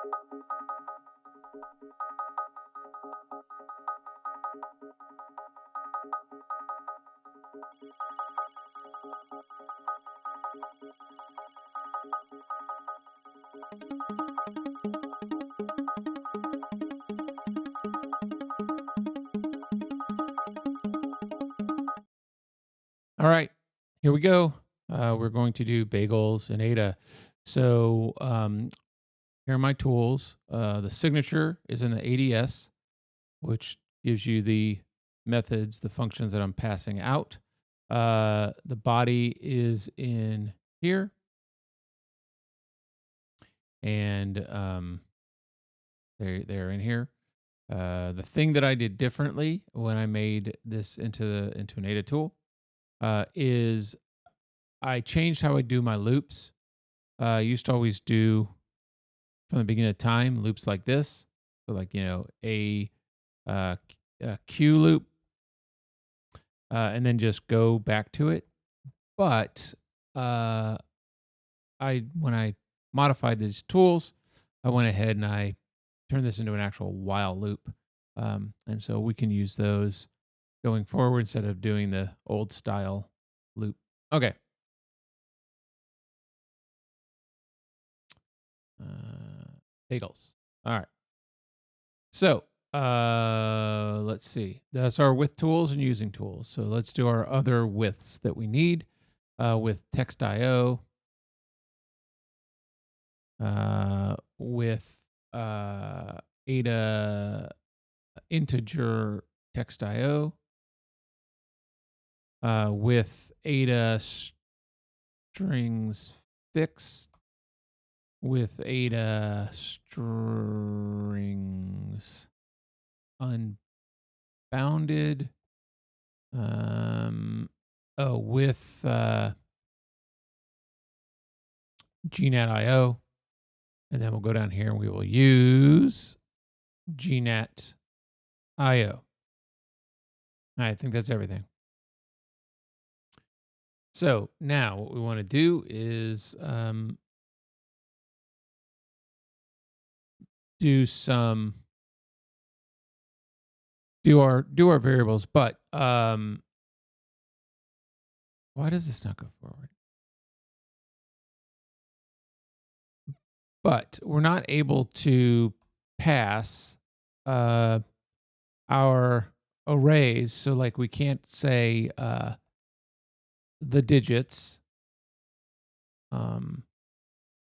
All right, here we go. We're going to do bagels and Ada. So here are my tools. The signature is in the ADS, which gives you the methods, the functions that I'm passing out. The body is in here, and they're in here. The thing that I did differently when I made this into an Ada tool is I changed how I do my loops. I used to always do from the beginning of time loops like this, so like a Q loop, and then just go back to it. But uh, when I modified these tools, I went ahead and I turned this into an actual while loop, and so we can use those going forward instead of doing the old style loop. Okay. Bagels. All right. So let's see. That's our with tools and using tools. So let's do our other withs that we need with text.io, with Ada integer text.io, with Ada strings fixed, with Ada strings unbounded, with GNAT.io, and then we'll go down here and we will use GNAT.io. I think that's everything. So now what we want to do is do our variables, but why does this not go forward? But we're not able to pass our arrays, so like we can't say the digits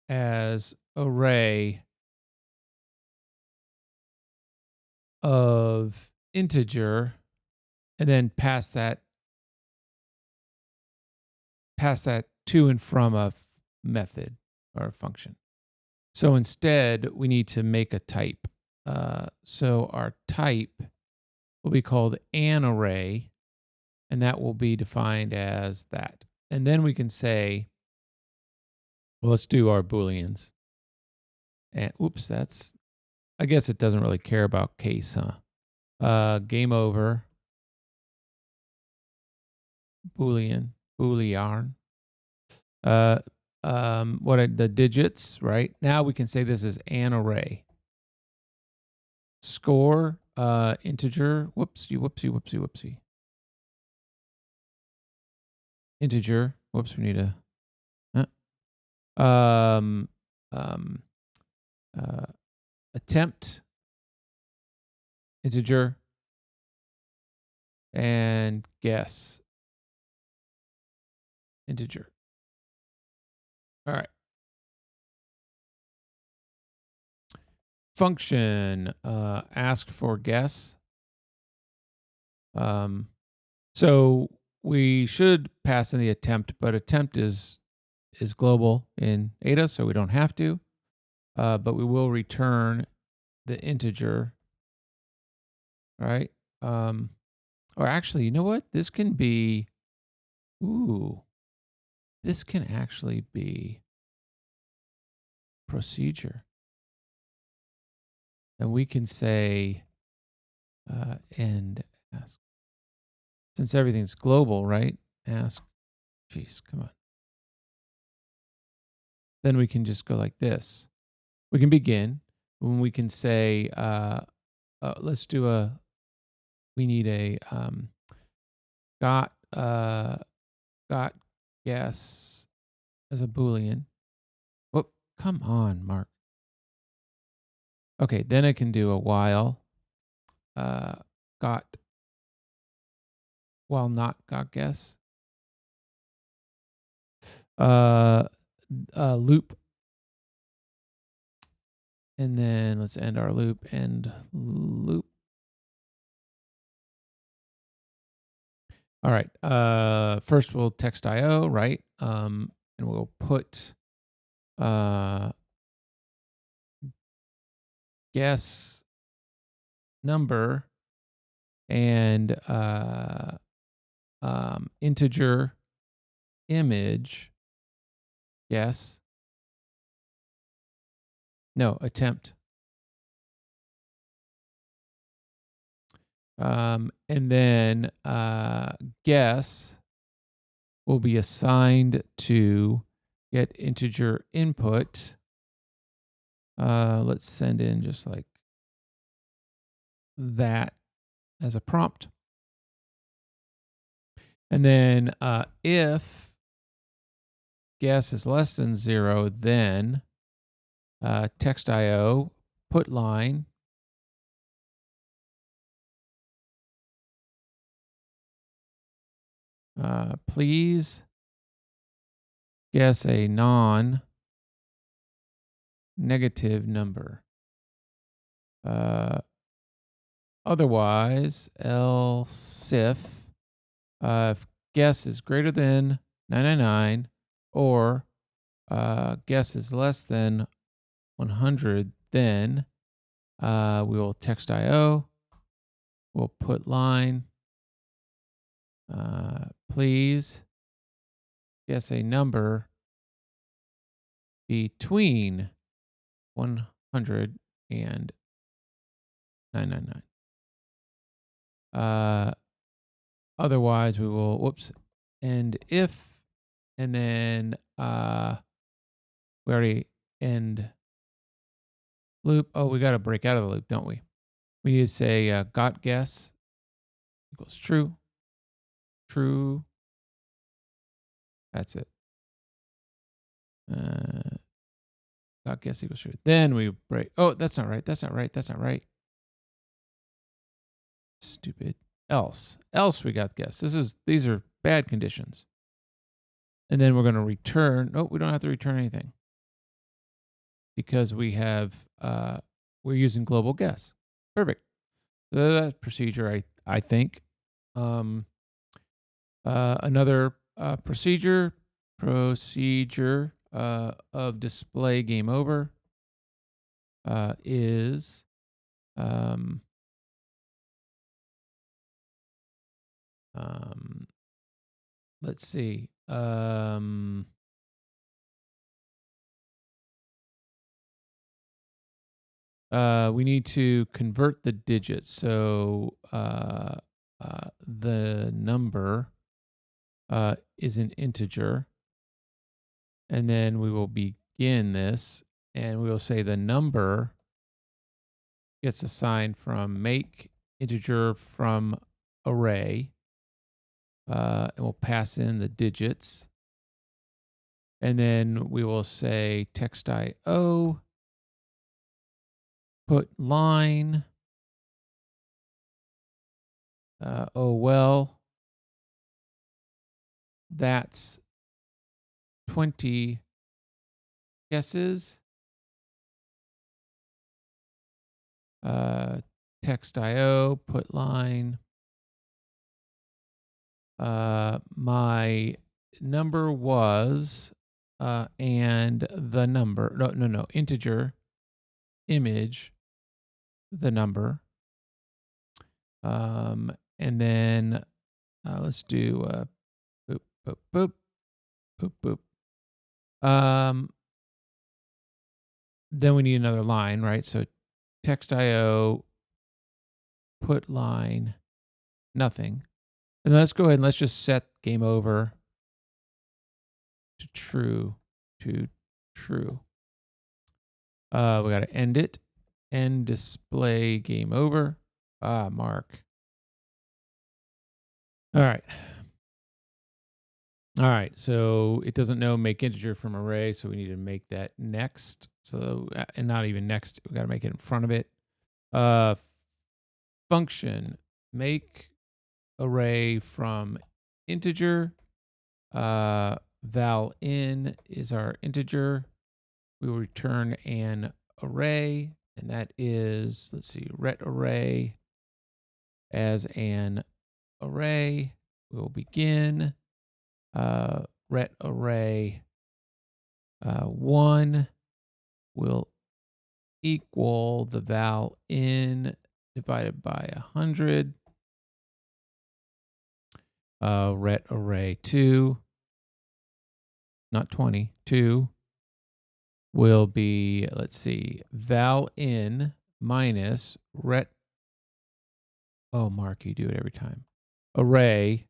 as array of integer and then pass that to and from a method or a function. So instead, we need to make a type. So our type will be called an array, and that will be defined as that. And then we can say, well, let's do our Booleans. And oops, I guess it doesn't really care about case, huh? Game over. Boolean. What are the digits, right? Now we can say this is an array. Score, integer, whoopsie. Integer, whoops, we need attempt, integer, and guess, integer. All right. Function, ask for guess. So we should pass in the attempt, but attempt is global in Ada, so we don't have to. But we will return the integer, right? Or actually, you know what? This can be, this can actually be procedure. And we can say, and ask. Since everything's global, right? Ask, geez, come on. Then we can just go like this. We can begin. when we can say, let's do we need a got got guess as a Boolean. Whoop, come on, Mark. Okay, then I can do a while got while not got guess. Loop, and then let's end our loop and loop. All right. First we'll text IO, right? And we'll put guess number and integer image guess. No, attempt. And then guess will be assigned to get integer input. Let's send in just like that as a prompt. And then if guess is less than 0, then text IO put line please guess a non-negative number. Otherwise, else if guess is greater than 999 or guess is less than 100, then we will text IO. We'll put line please guess a number between 100 and 999. Otherwise, we will, whoops, and if, and then we already end loop. Oh, we got to break out of the loop, don't we? We need to say got guess equals true, true. That's it. Got guess equals true. Then we break. Oh, that's not right. That's not right. That's not right. Stupid. Else we got guess. These are bad conditions. And then we're going to return. Oh, we don't have to return anything because we have we're using global guess. Perfect. So that procedure, I think. Another procedure of display game over is let's see. We need to convert the digits. So the number is an integer. And then we will begin this and we will say the number gets assigned from make integer from array. And we'll pass in the digits. And then we will say text IO, put line, oh well, that's 20 guesses. Text IO, put line. My number was, and the number, no, integer, image, the number. And then let's do boop, boop, boop, boop, boop. Then we need another line, right? So text IO, put line, nothing. And let's go ahead and let's just set game over to true, We got to end it. end display game over. Mark. All right. All right, so it doesn't know make integer from array, so we need to make that next. So, and not even next, we got to make it in front of it. Function, make array from integer. Val in is our integer. We will return an array, and that is, let's see, ret array as an array. We will begin ret array 1 will equal the val in divided by 100. Ret array 2, not 20, 2 will be, let's see, val in minus ret, oh, Mark, you do it every time. Array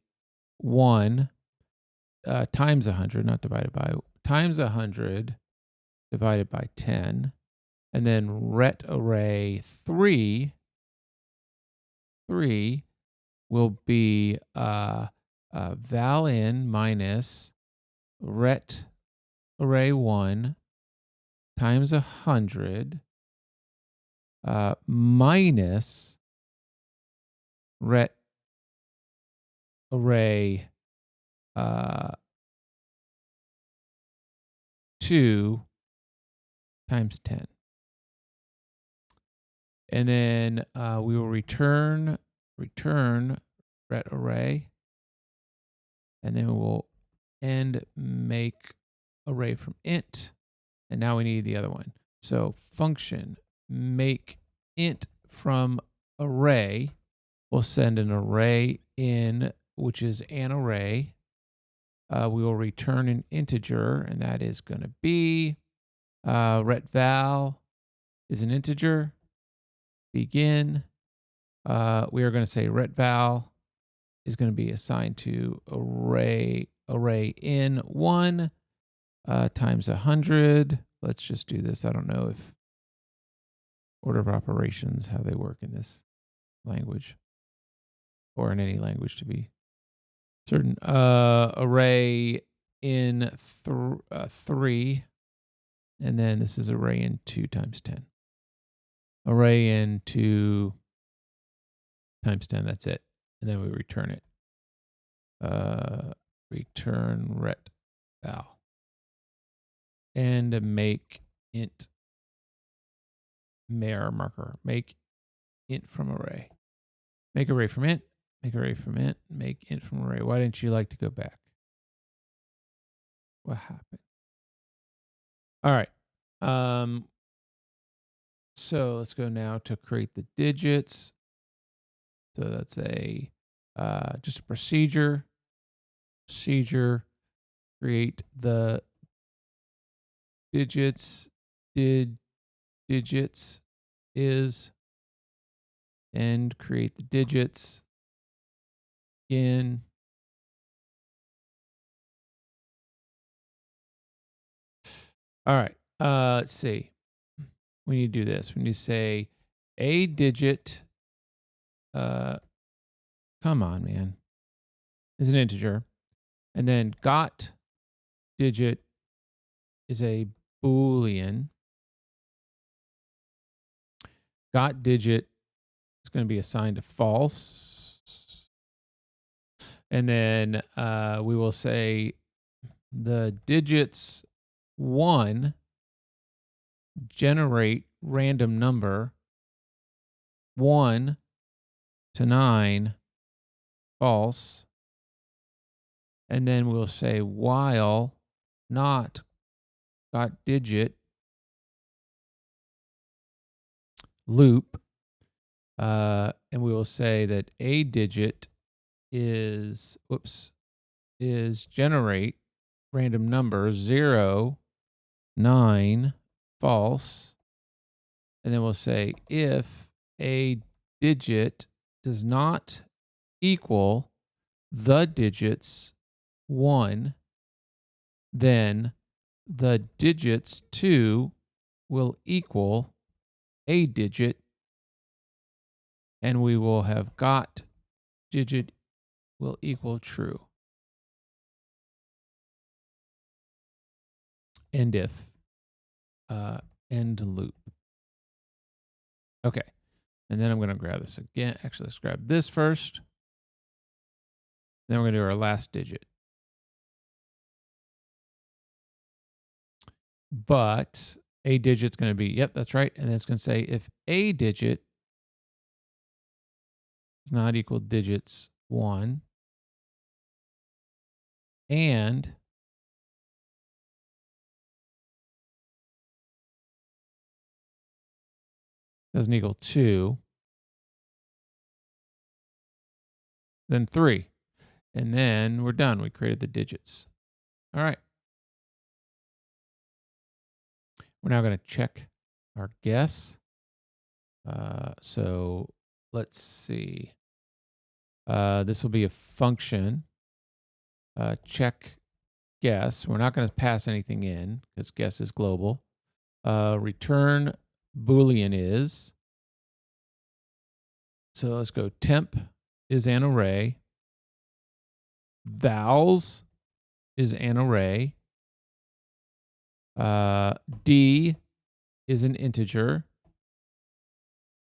1 times 100, not divided by, times 100 divided by 10. And then ret array 3 will be val in minus ret array 1 times 100 minus ret array 2 times 10. And then we will return ret array, and then we will end make array from int, and now we need the other one. So function make int from array will send an array in, which is an array. We will return an integer, and that is going to be ret val is an integer. Begin. We are going to say ret val is going to be assigned to array in 1 times 100. Let's just do this. I don't know if order of operations, how they work in this language or in any language to be certain. Array in 3, and then this is array in 2 times 10. Array in 2 times 10, that's it. And then we return it. Return ret val. And make int mirror marker. Make int from array. Make array from int. Make array from int. Make int from array. Why didn't you like to go back? What happened? All right. So let's go now to create the digits. So that's a just a procedure. Create the digits. Digits is, and create the digits. Again. All right. Let's see. We need to do this. We need to say a digit. Come on, man. Is an integer. And then got digit is a Boolean. Got digit is going to be assigned to false. And then we will say the digits 1 generate random number 1 to 9 false. And then we'll say while not got digit loop, and we will say that a digit is generate random number 0, 9 false. And then we'll say if a digit does not equal the digits 1, then the digits 2 will equal a digit, and we will have got digit will equal true. End if, end loop. Okay, and then I'm going to grab this again. Actually, let's grab this first. Then we're going to do our last digit. But a digit's going to be, yep, that's right. And then it's going to say if a digit is not equal digits 1 and doesn't equal 2, then 3. And then we're done. We created the digits. All right. We're now going to check our guess. So let's see. This will be a function. Check guess. We're not going to pass anything in because guess is global. Return Boolean is. So let's go. Temp is an array. Vowels is an array. D is an integer.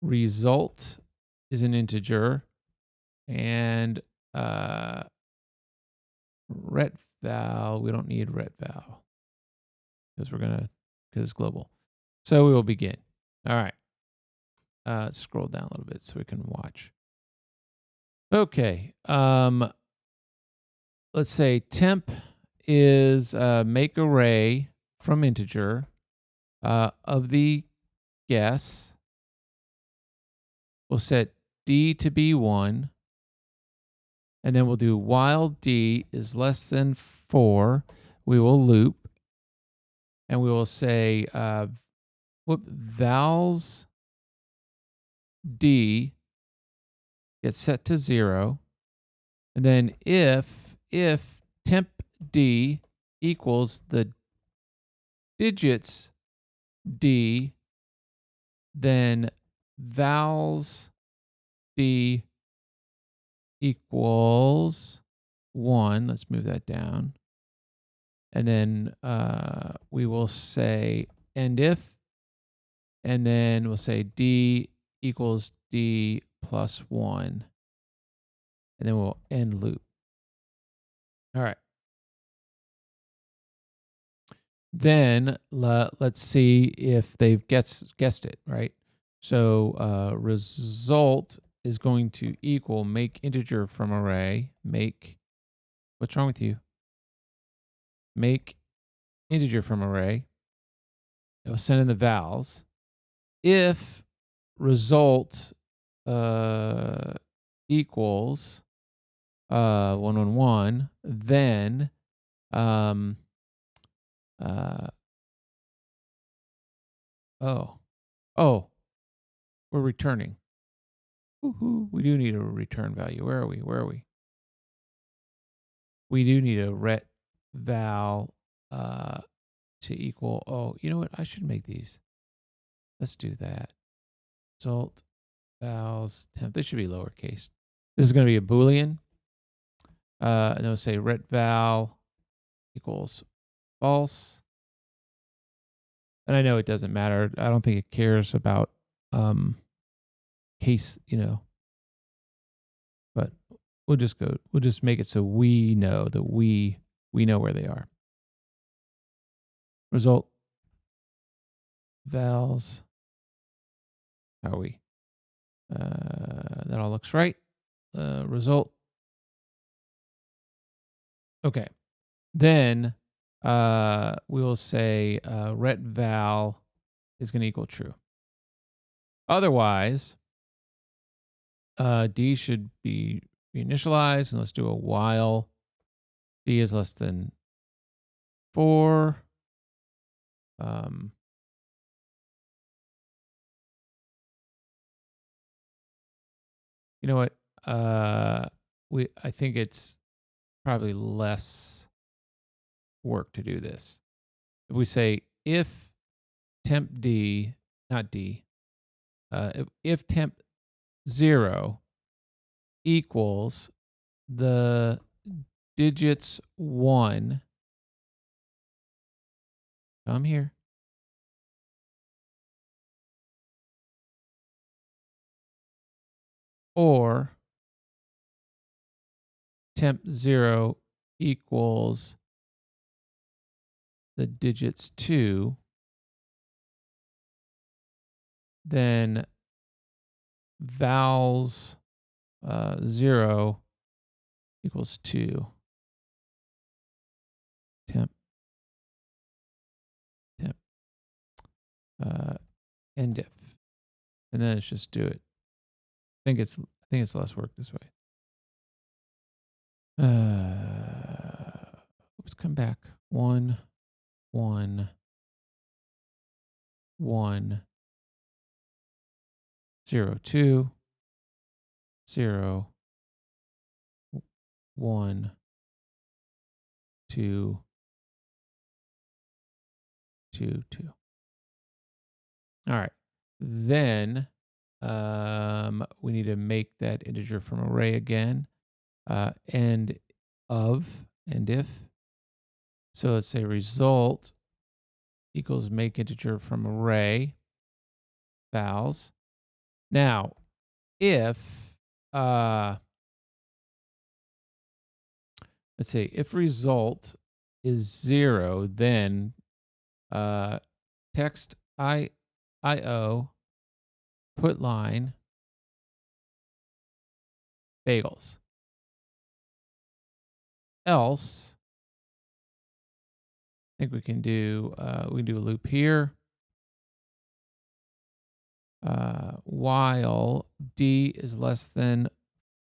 Result is an integer. And ret val, we don't need ret val because it's global. So we will begin. All right. Let's scroll down a little bit so we can watch. Okay. Let's say temp is make array from integer of the guess. We'll set D to be 1. And then we'll do while D is less than 4. We will loop. And we will say vals D gets set to 0. And then if temp D equals the digits D, then vals D equals 1. Let's move that down. And then we will say end if, and then we'll say D equals D plus 1. And then we'll end loop. All right. Then let's see if they've guessed it, right? So result is going to equal make integer from array. What's wrong with you? Make integer from array. It will send in the vowels. If result equals 111, then we're returning. Woohoo, we do need a return value. Where are we? We do need a ret val to equal, you know what? I should make these. Let's do that. Result, vals, temp. This should be lowercase. This is going to be a Boolean. And then we'll say ret val equals false. And I know it doesn't matter. I don't think it cares about case, but we'll just make it so we know that we know where they are. Result vals. How are we? That all looks right. Result. Okay. Then we will say ret val is going to equal true. Otherwise, D should be reinitialized, and let's do a while D is less than 4. You know what? I think it's probably less work to do this. If we say if temp D, not D, if temp 0 equals the digits 1, come here, or temp 0 equals the digits 2, then vals 0 equals 2. Temp, temp, end if. And then it's just do it. I think it's less work this way. Oops, come back. 1, 1, 1, 0, 2, 0, 1, 2, 2, 2. All right. Then we need to make that integer from array again. End of, end if. So let's say result equals make integer from array, vals. Now, if, let's say, if result is 0, then text IO put line bagels. Else, I think we can do a loop here. While d is less than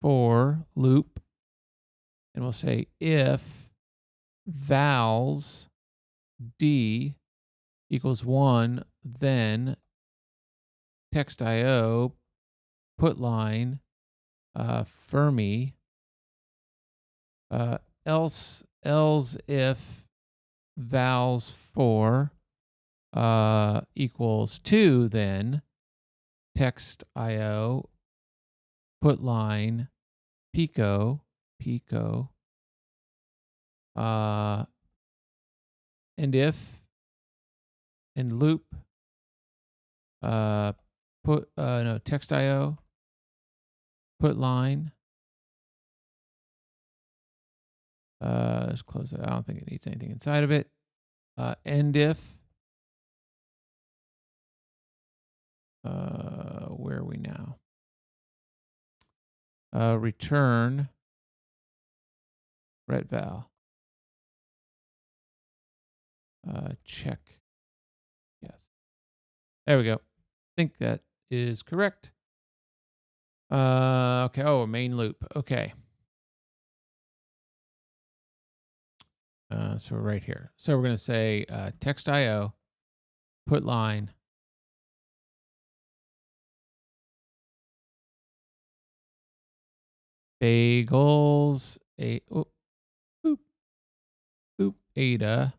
4 loop, and we'll say if vals d equals 1, then text IO put line Fermi, else if vals 4 equals 2, then text IO put line pico, and if and loop text IO put line. Let's close it. I don't think it needs anything inside of it. End if. Where are we now? Return ret val. Check. Yes. There we go. I think that is correct. Okay. Oh, main loop. Okay. So we're right here. So we're going to say text IO put line bagels Ada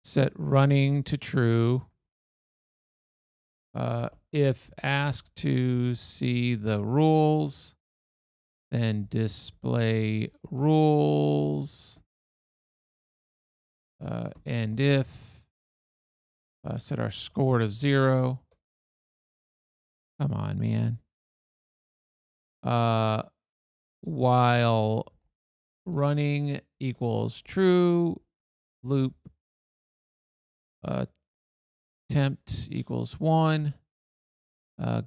set running to true. If asked to see the rules, then display rules. And if set our score to 0. Come on, man. While running equals true, loop tempt equals 1.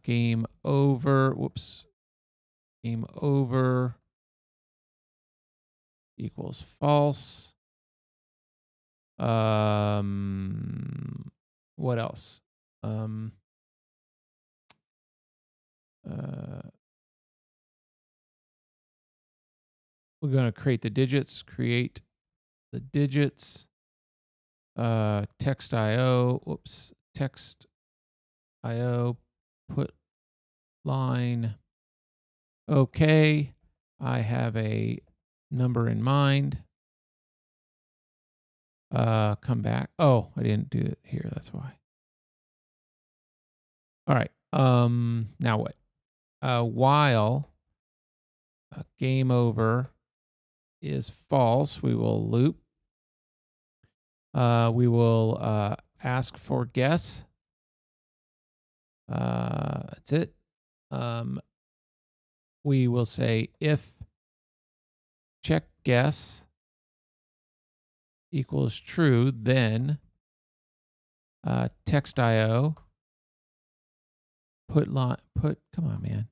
Game over. Whoops. Game over equals false. What else? We're going to create the digits. Create the digits. Text IO. Whoops. Text IO. Put line. Okay. I have a number in mind. Come back. Oh, I didn't do it here. That's why. All right. Now what? While game over is false, we will loop. We will ask for guess. That's it. We will say if check guess equals true, then text IO put come on, man.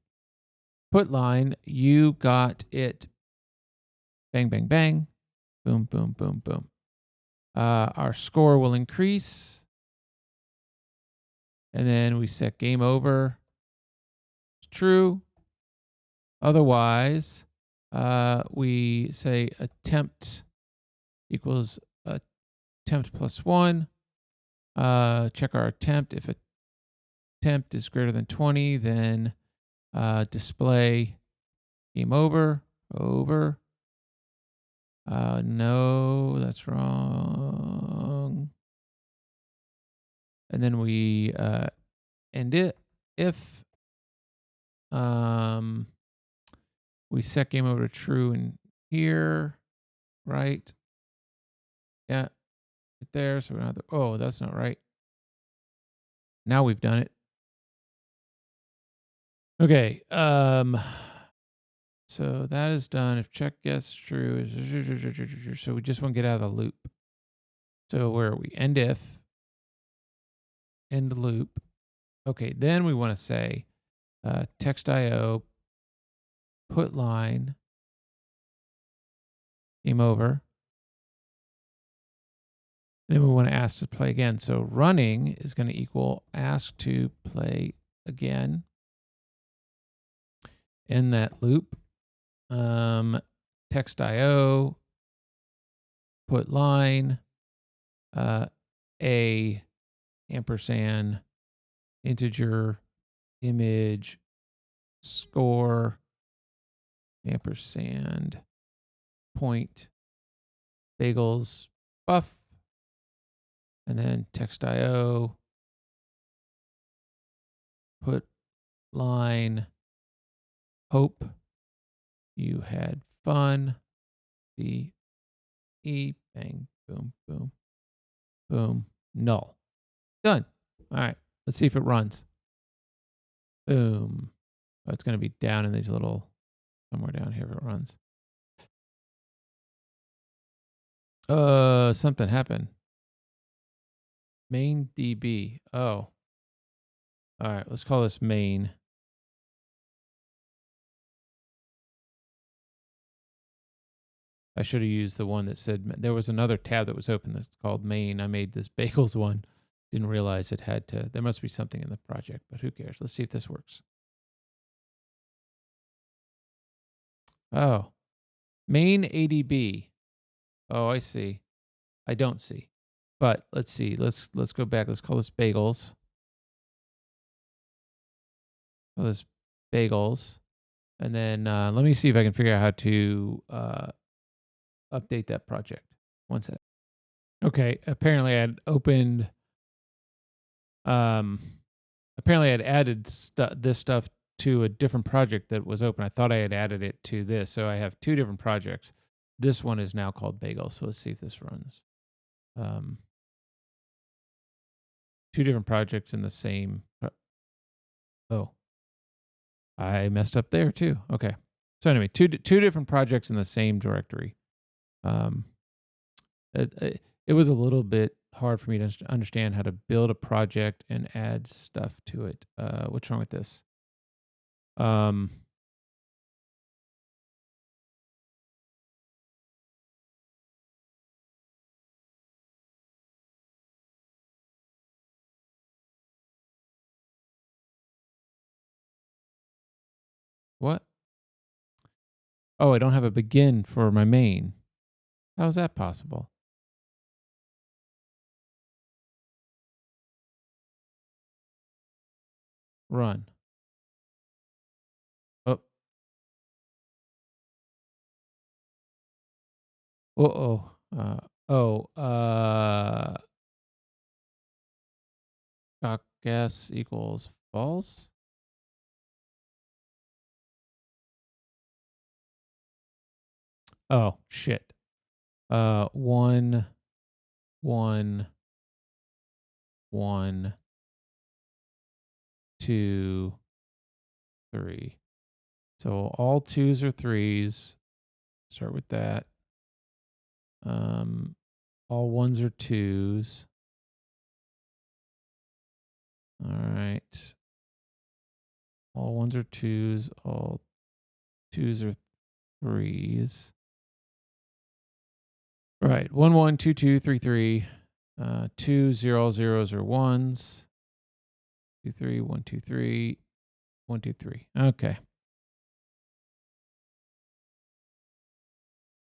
Put line, you got it. Bang, bang, bang. Boom, boom, boom, boom. Our score will increase. And then we set game over. True. Otherwise, we say attempt equals attempt plus 1. Check our attempt. If attempt is greater than 20, then display game over. Over. No, that's wrong. And then we end it. If we set game over to true in here, right? Yeah, right there. So we don't have to, oh, that's not right. Now we've done it. Okay. So that is done. If check guess true, so we just want to get out of the loop. So where are we? End if, end loop. Okay, then we want to say text IO, put line, game over. Then we want to ask to play again. So running is going to equal ask to play again. In that loop, text IO, put line, a ampersand, integer, image, score, ampersand, point, bagels, buff, and then text IO, put line, hope you had fun, B, E, bang, boom, boom, boom, null. Done. All right, let's see if it runs. Boom. Oh, it's going to be down in these little, somewhere down here if it runs. Something happened. Main DB. Oh. All right, let's call this main. I should have used the one that said, there was another tab that was open that's called main. I made this bagels one. Didn't realize it had to, there must be something in the project, but who cares? Let's see if this works. Oh, main ADB. Oh, I see. I don't see. But let's see. Let's go back. Let's call this bagels. Call this bagels. And then let me see if I can figure out how to update that project. One sec. Okay. Apparently I had opened, apparently I had added this stuff to a different project that was open. I thought I had added it to this. So I have two different projects. This one is now called Bagel. So let's see if this runs. Two different projects in the same. Oh, I messed up there too. Okay. So anyway, two different projects in the same directory. It was a little bit hard for me to understand how to build a project and add stuff to it. What's wrong with this? What? Oh, I don't have a begin for my main. How is that possible? Run. Oh. Uh-oh. Guess equals false. Oh, shit. 1, 1, 1, 2, 3. So all 2s are 3s. Start with that. All 1s are 2s. All right. All 1s are 2s. All 2s are 3s. Right. 1, 1, 2, 2, 3, 3. 2 0 zeros are 1s. 2, 3, 1, 2, 3. 1, 2, 3. Okay.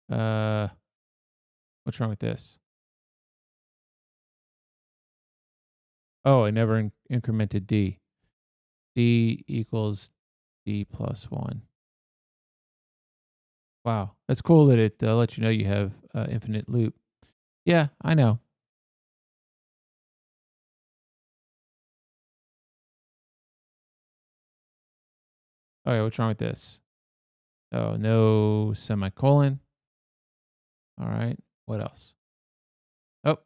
What's wrong with this? Oh, I never incremented D. D equals D plus 1. Wow. That's cool that it lets you know you have infinite loop. Yeah, I know. Oh, yeah, what's wrong with this? Oh, no semicolon. All right. What else? Oh,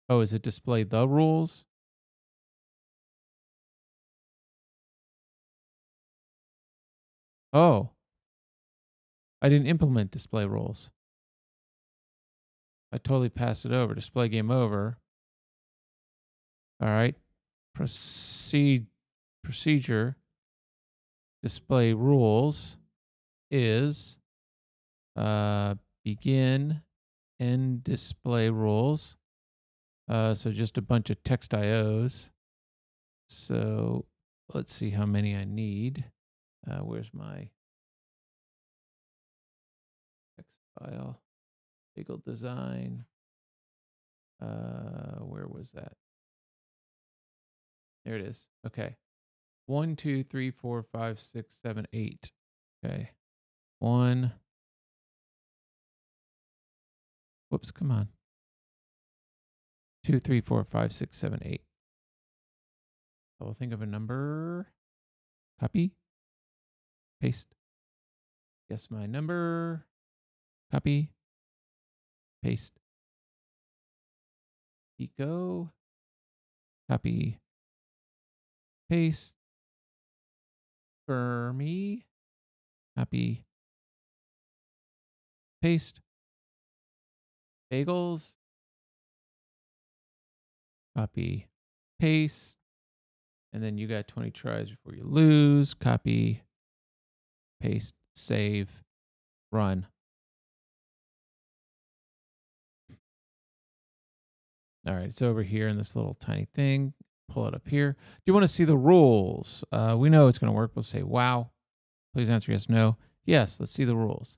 oh, is it display the rules? Oh, I didn't implement display rules. I totally passed it over. Display game over. All right. Procedure display rules is begin end display rules. So just a bunch of text IOs. So let's see how many I need. Where's my text file? Bagel design. Where was that? There it is. Okay. 1, 2, 3, 4, 5, 6, 7, 8. Okay. 1. Whoops, come on. 2, 3, 4, 5, 6, 7, 8. I will think of a number. Copy. Paste. Guess my number. Copy. Paste. Pico. Copy. Paste. Fermi. Copy. Paste. Bagels. Copy. Paste. And then you got 20 tries before you lose. Copy. Paste. Save. Run. All right, it's over here in this little tiny thing. Pull it up here. Do you want to see the rules? We know it's going to work. We'll say, wow. Please answer yes, no. Yes, let's see the rules.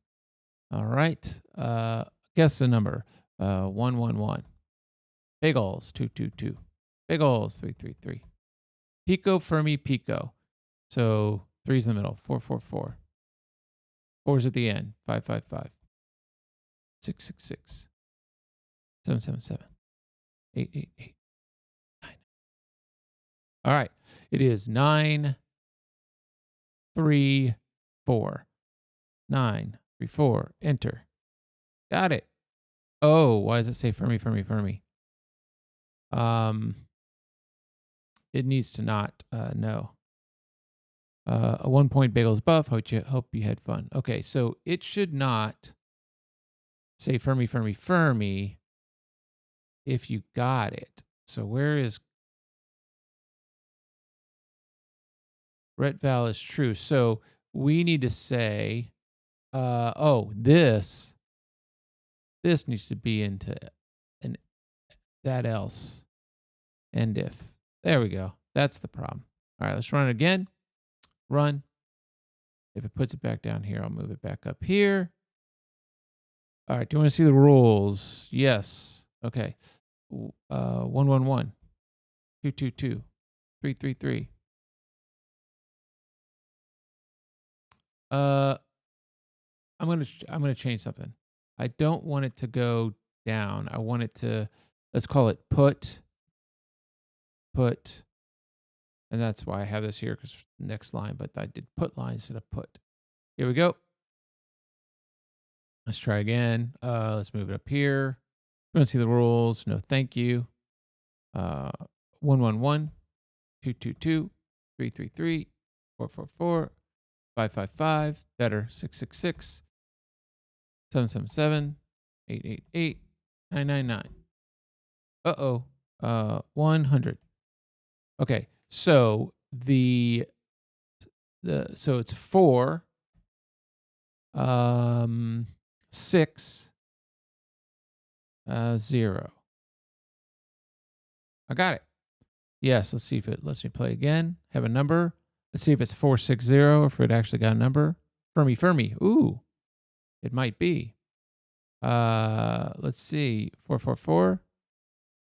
All right. Guess the number. 111. Bagels, 222. Bagels, 333. Pico, Fermi, Pico. So 3's in the middle. 444. 4's at the end. 555. 666. 777. 888. 9. All right. It is 9, 3, 4. 9, 3, 4. Enter. Got it. Oh, why does it say Fermi, Fermi, Fermi? It needs to not know. A 1 point bagels buff. Hope you had fun. Okay, so it should not say Fermi, Fermi, Fermi if you got it. So where is retval is true. So we need to say, oh, this needs to be into an that else and if. There we go. That's the problem. All right, let's run it again. Run. If it puts it back down here, I'll move it back up here. All right, do you want to see the rules? Yes. Okay. 111, 222, 333. I'm gonna change something. I don't want it to go down. I want it to, let's call it put And that's why I have this here, because next line, but I did put line instead of put. Here we go. Let's try again. Let's move it up here. You want to see the rules? No, thank you. 111, 222, 333, 444, 555, better, 666, 777, 888, 999. Uh-oh. 100. Okay. So so it's 4, 6, 0. I got it. Yes, let's see if it lets me play again. Have a number. Let's see if it's 460 or if it actually got a number. Fermi. Ooh, it might be. Let's see. 444.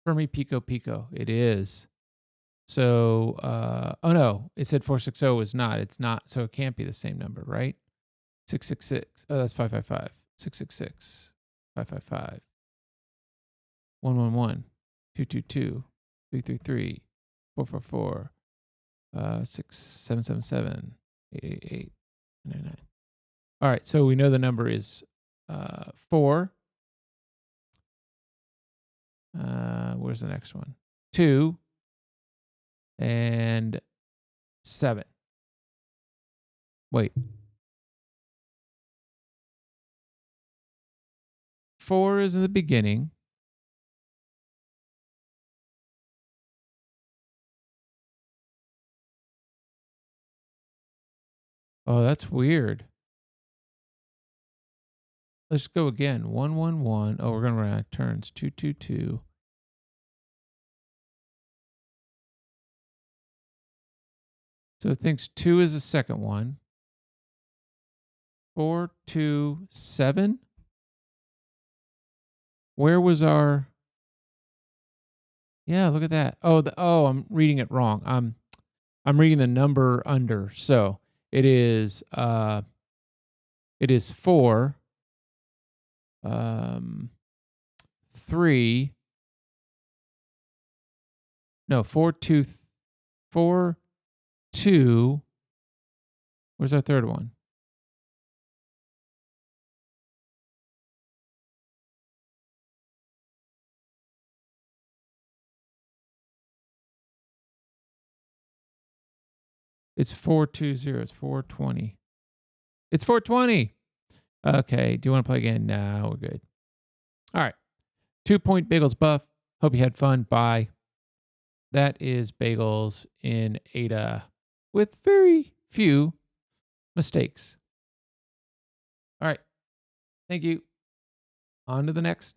Fermi Pico. It is. So, oh no, it said 460 is not. It's not. So it can't be the same number, right? 666. Oh, that's 555. 666. 555. 111. 222. 333. 444. 777. 888. 99. All right, so we know the number is 4. Where's the next one? 2 and 7. Wait. 4 is in the beginning. Oh, that's weird. Let's go again. 111. Oh, we're going to run out of turns. 222. So it thinks 2 is the second one. 4, 2, 7. Where was our... Yeah, look at that. Oh, I'm reading it wrong. I'm reading the number under. So it is 4, 3. No, 4, 2, 4, 2. Where's our third one? It's 420. It's 420. It's 420. Okay. Do you want to play again? No, we're good. All right. 2-point Bagels buff. Hope you had fun. Bye. That is Bagels in Ada with very few mistakes. All right. Thank you. On to the next.